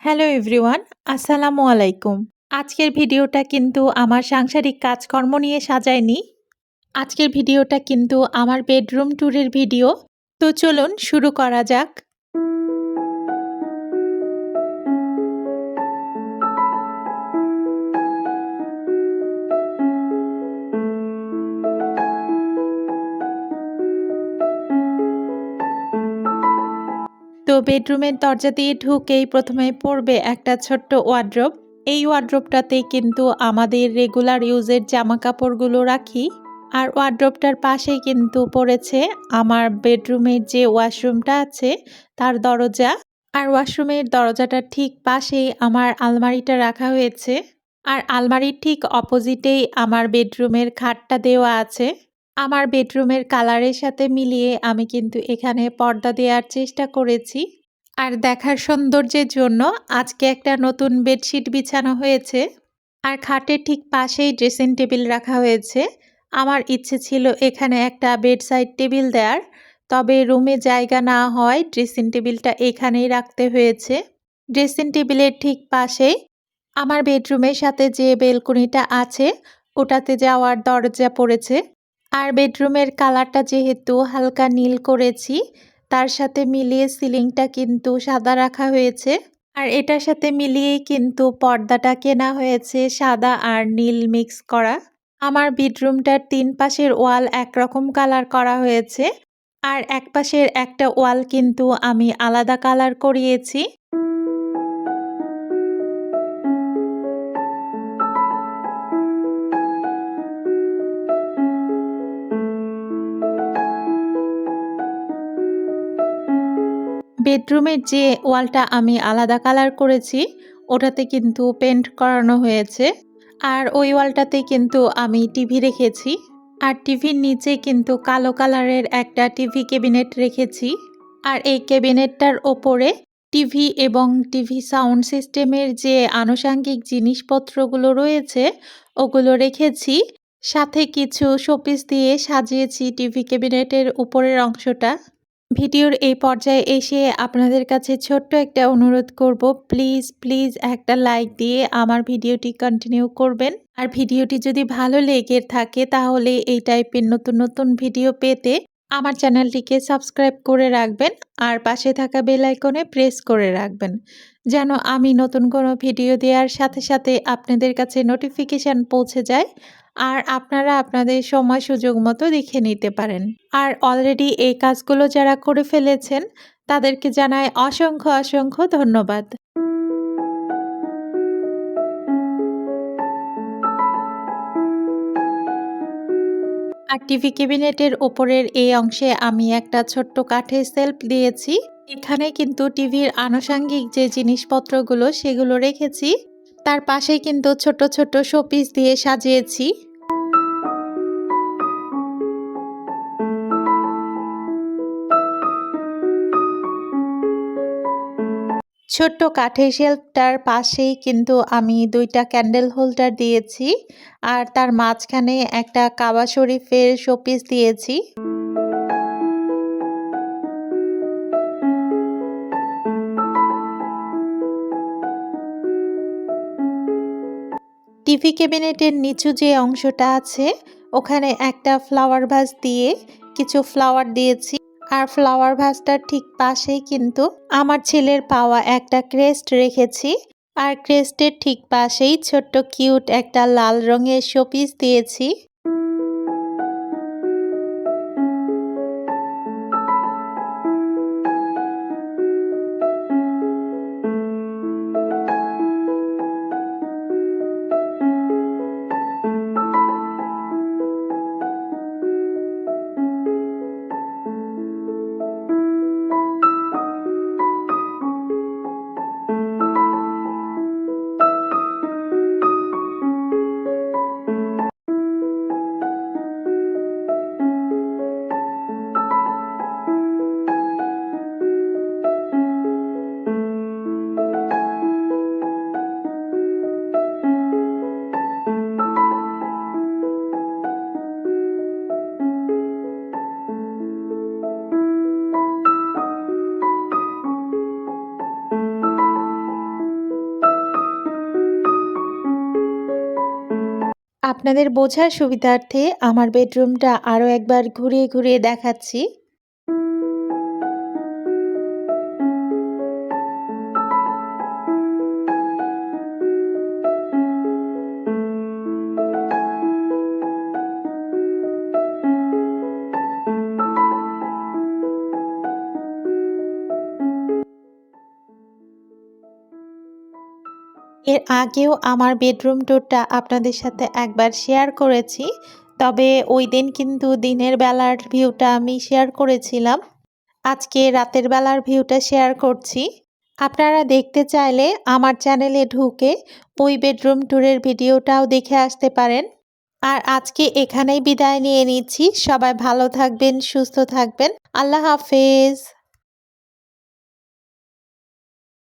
Hello everyone, আসসালামু আলাইকুম। আজকের ভিডিওটা কিন্তু আমার সাংসারিক কাজকর্ম নিয়ে সাজাইনি। আজকের ভিডিওটা কিন্তু আমার বেডরুম ট্যুরের ভিডিও। তো চলুন শুরু করা যাক। তো বেডরুমের দরজা দিয়ে ঢুকেই প্রথমে পড়বে একটা ছোট্ট ওয়ার্ড্রোব। এই ওয়ার্ড্রোবটাতেই কিন্তু আমাদের রেগুলার ইউজের জামা কাপড়গুলো রাখি। আর ওয়ার্ড্রোবটার পাশেই কিন্তু পড়েছে আমার বেডরুমের যে ওয়াশরুমটা আছে তার দরজা। আর ওয়াশরুমের দরজাটার ঠিক পাশেই আমার আলমারিটা রাখা হয়েছে। আর আলমারির ঠিক অপোজিটেই আমার বেডরুমের খাটটা দেওয়া আছে। আমার বেডরুমের কালারের সাথে মিলিয়ে আমি কিন্তু এখানে পর্দা দেওয়ার চেষ্টা করেছি। আর দেখার সৌন্দর্যের জন্য আজকে একটা নতুন বেডশিট বিছানো হয়েছে। আর খাটের ঠিক পাশেই ড্রেসিং টেবিল রাখা হয়েছে। আমার ইচ্ছে ছিল এখানে একটা বেডসাইড টেবিল দেওয়ার, তবে রুমে জায়গা না হয় ড্রেসিং টেবিলটা এখানেই রাখতে হয়েছে। ড্রেসিং টেবিলের ঠিক পাশেই আমার বেডরুমের সাথে যে বেলকনিটা আছে ওটাতে যাওয়ার দরজা পড়েছে। আর বেডরুমের কালারটা যেহেতু হালকা নীল করেছি, তার সাথে মিলিয়ে সিলিংটা কিন্তু সাদা রাখা হয়েছে। আর এটার সাথে মিলিয়েই কিন্তু পর্দাটা কেনা হয়েছে সাদা আর নীল মিক্স করা। আমার বেডরুমটার ৩ পাশের ওয়াল একরকম কালার করা হয়েছে। আর এক পাশের একটা ওয়াল কিন্তু আমি আলাদা কালার করিয়েছি। বেডরুমের যে ওয়ালটা আমি আলাদা কালার করেছি ওটাতে কিন্তু পেইন্ট করানো হয়েছে। আর ওই ওয়ালটাতে কিন্তু আমি টিভি রেখেছি। আর টিভির নিচে কিন্তু কালো কালারের একটা টিভি ক্যাবিনেট রেখেছি। আর এই ক্যাবিনেটটার ওপরে টিভি এবং টিভি সাউন্ড সিস্টেমের যে আনুষঙ্গিক জিনিসপত্রগুলো রয়েছে ওগুলো রেখেছি। সাথে কিছু শোপিস দিয়ে সাজিয়েছি টিভি ক্যাবিনেটের উপরের অংশটা। ভিডিওর এই পর্যায়ে এসে আপনাদের কাছে ছোট্ট একটা অনুরোধ করব, প্লিজ প্লিজ একটা লাইক দিয়ে আমার ভিডিওটি কন্টিনিউ করবেন। আর ভিডিওটি যদি ভালো লেগে থাকে তাহলে এই টাইপের নতুন নতুন ভিডিও পেতে আমার চ্যানেলটিকে সাবস্ক্রাইব করে রাখবেন। আর পাশে থাকা বেল আইকনে প্রেস করে রাখবেন, যেন আমি নতুন কোনো ভিডিও দেওয়ার সাথে সাথে আপনাদের কাছে নোটিফিকেশান পৌঁছে যায় আর আপনারা আপনাদের সময় সুযোগ মতো দেখে নিতে পারেন। আর অলরেডি এই কাজগুলো যারা করে ফেলেছেন তাদেরকে জানাই অসংখ্য অসংখ্য ধন্যবাদ। আর টিভি ক্যাবিনেটের ওপরের এই অংশে আমি একটা ছোট্ট কাঠের সেলফ দিয়েছি। এখানে কিন্তু টিভির আনুষঙ্গিক যে জিনিসপত্রগুলো সেগুলো রেখেছি। তার পাশে কিন্তু ছোট ছোট শোপিস দিয়ে সাজিয়েছি। ছোট্ট কাঠের শেলফটার পাশেই কিন্তু আমি ২টা ক্যান্ডেল হোল্ডার দিয়েছি। আর তার মাঝখানে একটা কাবা শরীফের শোপিস দিয়েছি। টিভি ক্যাবিনেটের নিচু যে অংশটা আছে ওখানে একটা ফ্লাওয়ার ভাস দিয়ে কিছু ফ্লাওয়ার দিয়েছি। আর ফ্লাওয়ার ভাসটার ঠিক পাশেই কিন্তু আমার ছেলের পাওয়া একটা ক্রেস্ট রেখেছি। আর ক্রেস্টের ঠিক পাশেই ছোট্ট কিউট একটা লাল রঙের শোপিস দিয়েছি। আপনাদের বোঝার সুবিধার্থে আমার বেডরুমটা আরও একবার ঘুরিয়ে ঘুরিয়ে দেখাচ্ছি। এর আগেও আমার বেডরুম ট্যুরটা আপনাদের সাথে একবার শেয়ার করেছি। তবে ওইদিন কিন্তু দিনের বেলার ভিউটা আমি শেয়ার করেছিলাম। আজকে রাতের বেলার ভিউটা শেয়ার করছি। আপনারা দেখতে চাইলে আমার চ্যানেলে ঢুকে ওই বেডরুম ট্যুরের ভিডিওটাও দেখে আসতে পারেন। আর আজকে এখানেই বিদায় নিয়ে নিচ্ছি। সবাই ভালো থাকবেন, সুস্থ থাকবেন। আল্লাহ হাফেজ।